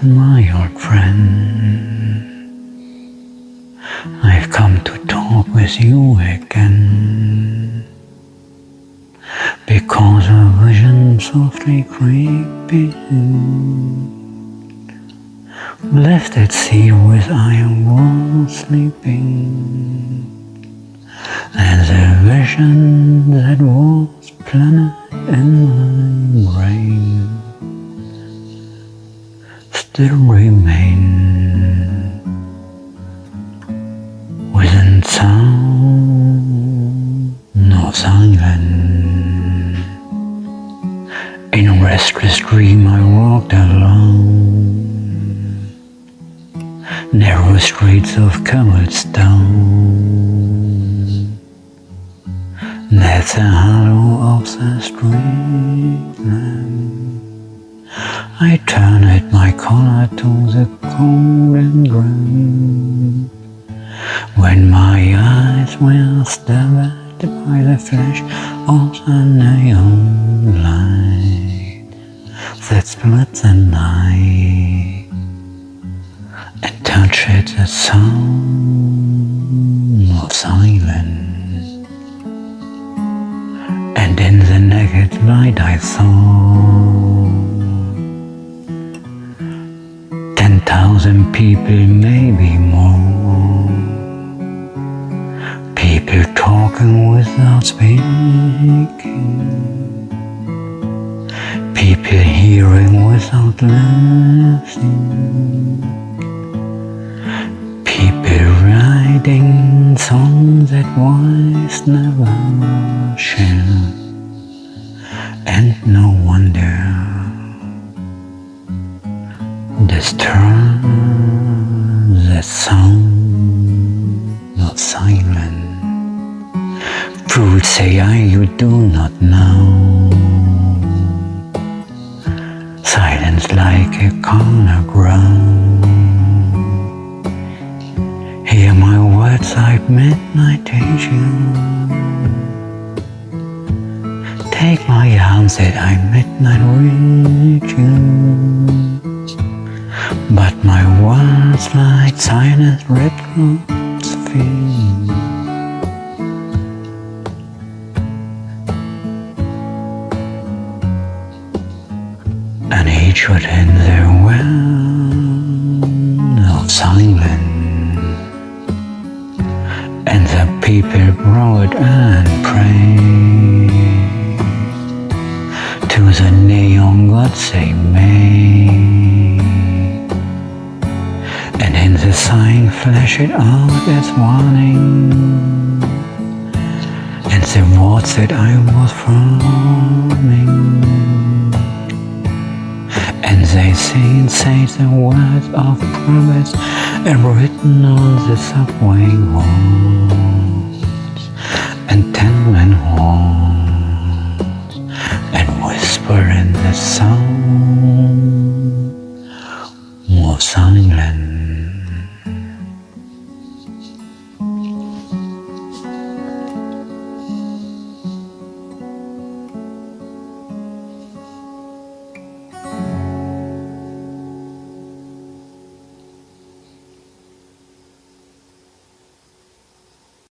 my old friend. I've come to talk with you again, because a vision softly creeping left at sea with I was sleeping, and the vision that was planted in my brain still remains within sound of silence. In a restless dream I walked along narrow streets of cobblestone. That's the hollow of the street lamp. I turned my collar to the cold and gray, when my eyes were stabbed by the flash of the neon light that split the night and touched the sound of silence. And in the naked light I saw 10,000 people, maybe more. People talking without speaking, people hearing without listening, people writing songs that voice never shared. And no wonder disturbs the sound of silence. Fools say you do not know. Silence like a corner ground. Hear my words at midnight teach you. Take my arms that I midnight reach you. But my words like silence ripples feet. And each within their world of silence, and the people brought and prayed to the neon gods they made. And in the sign flash it out as warning, and the words that I was forming. And they say the words of promise and written on the subway walls and tenement halls, and whisper in the sound of silence.